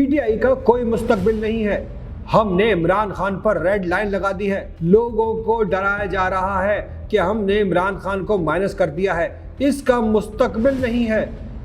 PTI का कोई मुस्तकबिल नहीं है। हमने इमरान खान पर रेड लाइन लगा दी है। लोगों को डराया जा रहा है कि हमने इमरान खान को माइनस कर दिया है, इसका मुस्तकबिल नहीं है।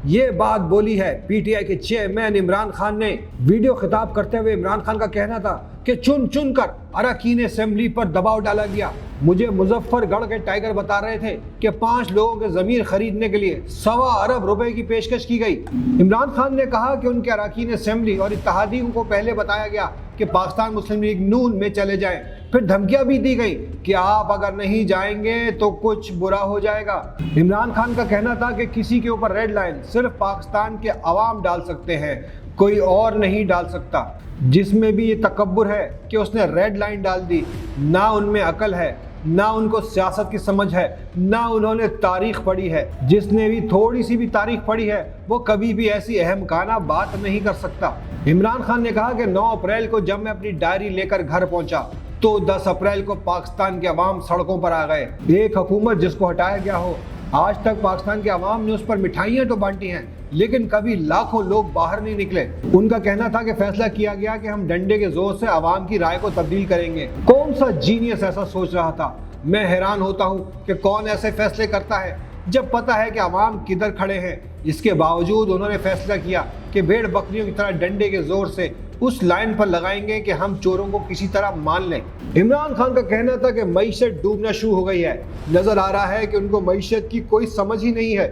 ये बात बोली है पीटीआई के चेयरमैन इमरान खान ने। वीडियो खिताब करते हुए इमरान खान का कहना था कि चुन चुन कर अरकान असेंबली पर दबाव डाला गया। मुझे मुजफ्फरगढ़ के टाइगर बता रहे थे कि 5 लोगों के जमीन खरीदने के लिए 1.25 अरब रुपए की पेशकश की गई। इमरान खान ने कहा कि उनके अरकान असेंबली और इत्तेहादियों को पहले बताया गया कि पाकिस्तान मुस्लिम लीग नून में चले जाएं। फिर धमकियां भी दी गई कि आप अगर नहीं जाएंगे तो कुछ बुरा हो जाएगा। इमरान खान का कहना था कि किसी के ऊपर रेड लाइन सिर्फ पाकिस्तान के अवाम डाल सकते हैं, कोई और नहीं डाल सकता। जिसमें भी ये तकब्बुर है कि उसने रेड लाइन डाल दी, ना उनमें अकल है, ना उनको सियासत की समझ है, ना उन्होंने तारीख पढ़ी है। जिसने भी थोड़ी सी भी तारीख पढ़ी है वो कभी भी ऐसी अहमकाना बात नहीं कर सकता। इमरान खान ने कहा कि 9 अप्रैल को जब मैं अपनी डायरी लेकर घर पहुंचा तो 10 अप्रैल को पाकिस्तान के अवाम सड़कों पर आ गए। एक हुकूमत जिसको हटाया गया हो, आज तक पाकिस्तान के अवाम ने उस पर मिठाइयाँ तो बांटी हैं, लेकिन कभी लाखों लोग बाहर नहीं निकले। उनका कहना था कि फैसला किया गया कि हम डंडे के जोर से अवाम की राय को तब्दील करेंगे। कौन सा जीनियस ऐसा सोच रहा था? मैं हैरान होता हूँ कि कौन ऐसे फैसले करता है जब पता है कि अवाम किधर खड़े हैं। इसके बावजूद उन्होंने फैसला किया कि भेड़ बकरियों की तरह डंडे के जोर से उस लाइन पर लगाएंगे कि हम चोरों को किसी तरह मान लें। इमरान खान का कहना था कि मईशत डूबना शुरू हो गई है। नजर आ रहा है कि उनको मईशत की कोई समझ ही नहीं है।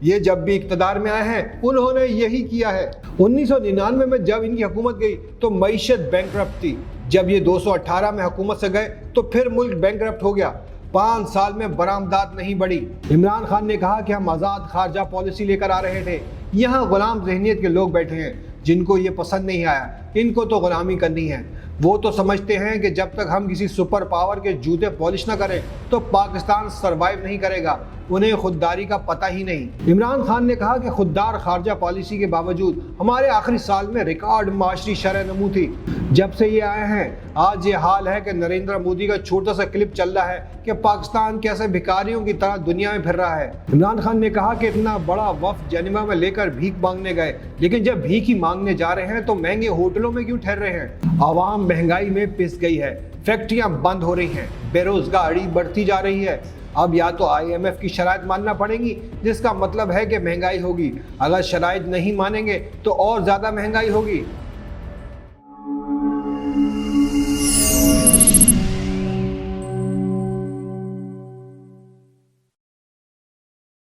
ये जब भी इक़्तिदार में आए हैं उन्होंने यही किया है। 1999 में जब इनकी हुकूमत गई तो मईशत बैंकरप्ट थी। जब ये 218 में हुकूमत से गए तो फिर मुल्क बैंकरप्ट हो गया। 5 साल में बरामदात नहीं बढ़ी। इमरान खान ने कहा कि हम आज़ाद खारजा पॉलिसी लेकर आ रहे थे। यहाँ गुलाम जहनीत के लोग बैठे हैं जिनको ये पसंद नहीं आया, इनको तो गुलामी करनी है। वो तो समझते हैं कि जब तक हम किसी सुपर पावर के जूते पॉलिश ना करें तो पाकिस्तान सरवाइव नहीं करेगा। उन्हें खुददारी का पता ही नहीं। इमरान खान ने कहा कि खुददार खारजा पॉलिसी के बावजूद हमारे आखिरी साल में रिकॉर्ड माशरी शरह नमू थी। जब से ये आए हैं आज ये हाल है कि नरेंद्र मोदी का छोटा सा क्लिप चल रहा है कि पाकिस्तान कैसे भिखारियों की तरह दुनिया में फिर रहा है। इमरान खान ने कहा कि इतना बड़ा वफ्द जेनेवा में लेकर भीख मांगने गए, लेकिन जब भीख ही मांगने जा रहे हैं तो महंगे होटलों में क्यों ठहर रहे हैं? आवाम महंगाई में पिस गई है, फैक्ट्रियां बंद हो रही हैं, बेरोजगारी बढ़ती जा रही है। अब या तो IMF की शराइत मानना पड़ेगी, जिसका मतलब है कि महंगाई होगी। अगर शराइत नहीं मानेंगे तो और ज़्यादा महंगाई होगी।